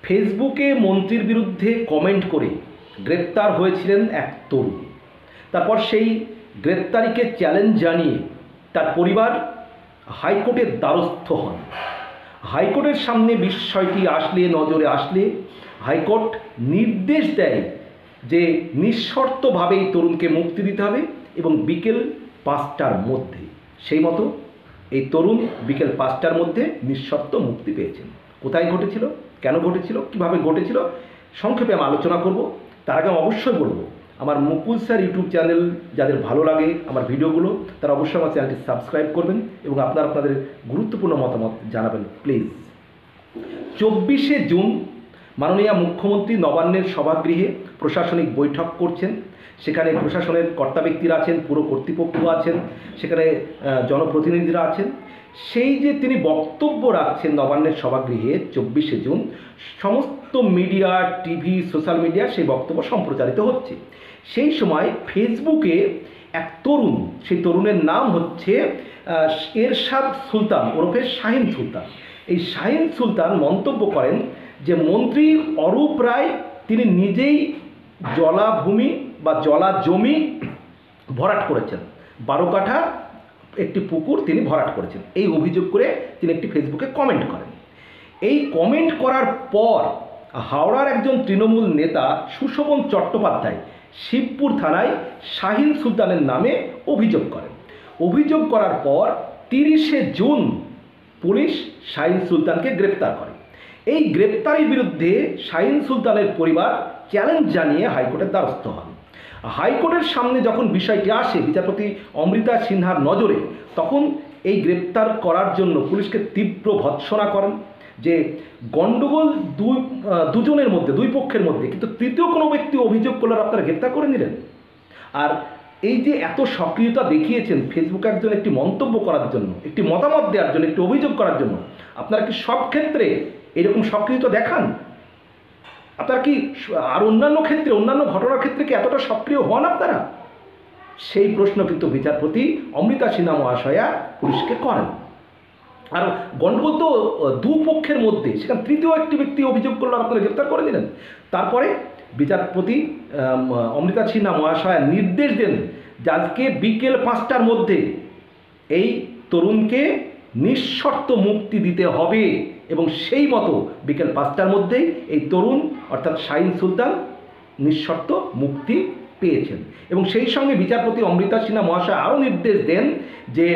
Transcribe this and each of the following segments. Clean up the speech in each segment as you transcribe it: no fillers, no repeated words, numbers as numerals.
ফেসবুকে মন্ত্রীর বিরুদ্ধে কমেন্ট করে গ্রেপ্তার হয়েছিলেন এক তরুণ। তারপর সেই গ্রেপ্তারিকে চ্যালেঞ্জ জানিয়ে তার পরিবার হাইকোর্টের দ্বারস্থ হন। হাইকোর্টের সামনে বিষয়টি নজরে আসলে হাইকোর্ট নির্দেশ দেয় যে নিঃশর্তভাবে এই তরুণকে মুক্তি দিতে হবে এবং বিকেল 5টার মধ্যে। সেই মতো এই তরুণ বিকেল 5টার মধ্যে নিঃশর্ত মুক্তি পেয়েছেন। কোথায় ঘটেছিল, কেন ঘটেছিল, কিভাবে ঘটেছিল সংক্ষেপে আমি আলোচনা করব। তার আগে আমি অবশ্যই বলবো, আমার মুকুল স্যার ইউটিউব চ্যানেল যাদের ভালো লাগে আমার ভিডিওগুলো, তারা অবশ্যই আমার চ্যানেলটি সাবস্ক্রাইব করবেন এবং আপনাদের গুরুত্বপূর্ণ মতামত জানাবেন প্লিজ। 24শে জুন মাননীয় মুখ্যমন্ত্রী নবান্নের সভাগৃহে প্রশাসনিক বৈঠক করছেন। সেখানে প্রশাসনের কর্তা ব্যক্তিরা আছেন, পুরো কর্তৃপক্ষ আছেন, সেখানে জনপ্রতিনিধিরা আছেন। সেই যে তিনি বক্তব্য রাখছেন নবান্নের সভাগৃহে 24শে জুন, সমস্ত মিডিয়া, টিভি, সোশ্যাল মিডিয়া সেই বক্তব্য সম্প্রচারিত হচ্ছে। সেই সময় ফেসবুকে এক তরুণ, সেই তরুণের নাম হচ্ছে এরশাদ সুলতান ওরফে শাহিন সুলতান। এই শাহিন সুলতান মন্তব্য করেন যে মন্ত্রী অরূপ রায় তিনি নিজেই জলাভূমি বা জলা জমি ভরাট করেছেন, 12 কাঠা একটি পুকুর তিনি ভরাট করেছেন, এই অভিযোগ করে তিনি একটি ফেসবুকে কমেন্ট করেন। এই কমেন্ট করার পর হাওড়ার একজন তৃণমূল নেতা সুশোভন চট্টোপাধ্যায় শিবপুর থানায় শাহিন সুলতানের নামে অভিযোগ করেন। অভিযোগ করার পর 30শে জুন পুলিশ শাহিন সুলতানকে গ্রেপ্তার করে। এই গ্রেপ্তারির বিরুদ্ধে শাহিন সুলতানের পরিবার চ্যালেঞ্জ জানিয়ে হাইকোর্টের দ্বারস্থ হন। হাইকোর্টের সামনে যখন বিষয়টি আসে বিচারপতি অমৃতা সিনহার নজরে, তখন এই গ্রেপ্তার করার জন্য পুলিশকে তীব্র ভৎসনা করেন যে গণ্ডগোল দুজনের মধ্যে, দুই পক্ষের মধ্যে, কিন্তু তৃতীয় কোনো ব্যক্তি অভিযোগ করলে আপনারা গ্রেপ্তার করে নিলেন। আর এই যে এত সক্রিয়তা দেখিয়েছেন ফেসবুকে একজন একটি মন্তব্য করার জন্য, একটি মতামত দেওয়ার জন্য, একটি অভিযোগ করার জন্য, আপনারা কি সব ক্ষেত্রে এরকম সক্রিয়তা দেখান? আপনারা কি আর অন্যান্য ক্ষেত্রে, অন্যান্য ঘটনার ক্ষেত্রে কি এতটা সক্রিয় হন আপনারা? সেই প্রশ্ন কিন্তু বিচারপতি অমৃতা সিনহা মহাশয়া পুলিশকে করেন। আর গণ্ডগোল তো দুপক্ষের মধ্যে, সেখানে তৃতীয় একটি ব্যক্তি অভিযোগ করলে আপনারা গ্রেপ্তার করে দিলেন। তারপরে বিচারপতি অমৃতা সিনহা মহাশয়া নির্দেশ দেন যে আজকে বিকেল 5টার মধ্যে এই তরুণকে নিঃশর্ত মুক্তি দিতে হবে এবং সেই মতো বিকেল 5টার মধ্যেই এই তরুণ অর্থাৎ শাহিন সুলতান নিঃশর্ত মুক্তি পেয়েছেন। এবং সেই সঙ্গে বিচারপতি অমৃতা সিনহা মহাশয় আরও নির্দেশ দেন যে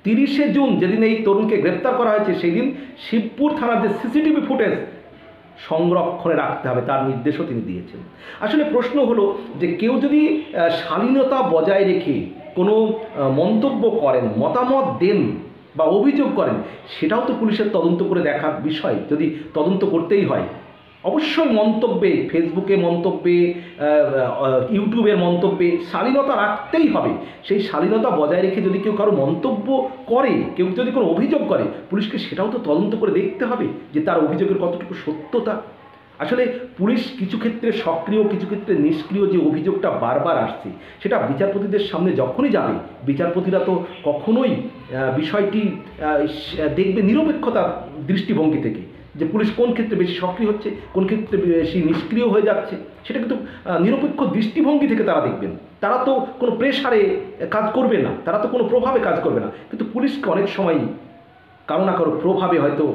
30শে জুন যেদিন এই তরুণকে গ্রেপ্তার করা হয়েছে সেই দিন শিবপুর থানার যে সিসিটিভি ফুটেজ সংরক্ষণে রাখতে হবে, তার নির্দেশও তিনি দিয়েছেন। আসলে প্রশ্ন হলো যে কেউ যদি শালীনতা বজায় রেখে কোনো মন্তব্য করেন, মতামত দেন বা অভিযোগ করেন, সেটাও তো পুলিশের তদন্ত করে দেখার বিষয়। যদি তদন্ত করতেই হয় অবশ্যই মন্তব্যে, ফেসবুকে মন্তব্যে, ইউটিউবের মন্তব্যে শালীনতা রাখতেই হবে। সেই শালীনতা বজায় রেখে যদি কেউ কারো মন্তব্য করে, কেউ যদি কোনো অভিযোগ করে, পুলিশকে সেটাও তো তদন্ত করে দেখতে হবে যে তার অভিযোগের কতটুকু সত্যতা। আসলে পুলিশ কিছু ক্ষেত্রে সক্রিয়, কিছু ক্ষেত্রে নিষ্ক্রিয়। যে অভিযোগটা বারবার আসছে সেটা বিচারপতিদের সামনে যখনই যাবে, বিচারপতিরা তো কখনোই বিষয়টি দেখবে নিরপেক্ষতার দৃষ্টিভঙ্গি থেকে, যে পুলিশ কোন ক্ষেত্রে বেশি সক্রিয় হচ্ছে, কোন ক্ষেত্রে বেশি নিষ্ক্রিয় হয়ে যাচ্ছে, সেটা কিন্তু নিরপেক্ষ দৃষ্টিভঙ্গি থেকে তারা দেখবেন। তারা তো কোনো প্রেশারে কাজ করবে না, তারা তো কোনো প্রভাবে কাজ করবে না। কিন্তু পুলিশকে অনেক সময় কারো না কারো প্রভাবে হয়তো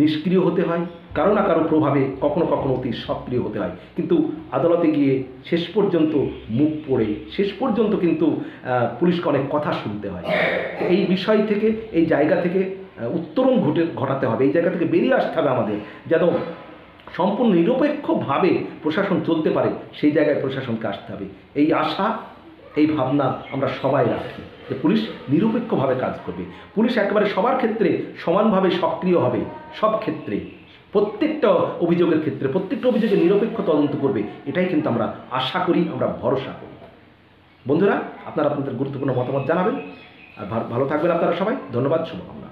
নিষ্ক্রিয় হতে হয়, কারো না কারো প্রভাবে কখনো কখনো অতি সক্রিয় হতে হয়। কিন্তু আদালতে গিয়ে শেষ পর্যন্ত মুখ পড়ে, শেষ পর্যন্ত কিন্তু পুলিশকে অনেক কথা শুনতে হয়। এই বিষয় থেকে, এই জায়গা থেকে উত্তরণ ঘটাতে হবে, এই জায়গা থেকে বেরিয়ে আসতে হবে আমাদের, যেন সম্পূর্ণ নিরপেক্ষভাবে প্রশাসন চলতে পারে। সেই জায়গায় প্রশাসনকে আসতে হবে। এই আশা, এই ভাবনা আমরা সবাই রাখি যে পুলিশ নিরপেক্ষভাবে কাজ করবে, পুলিশ একেবারে সবার ক্ষেত্রে সমানভাবে সক্রিয় হবে, সব ক্ষেত্রে, প্রত্যেকটা অভিযোগের ক্ষেত্রে প্রত্যেকটা অভিযোগে নিরপেক্ষ তদন্ত করবে। এটাই কিন্তু আমরা আশা করি, আমরা ভরসা করি। বন্ধুরা, আপনারা আপনাদের গুরুত্বপূর্ণ মতামত জানাবেন। আর ভালো থাকবেন আপনারা সবাই। ধন্যবাদ, শুভকামনা।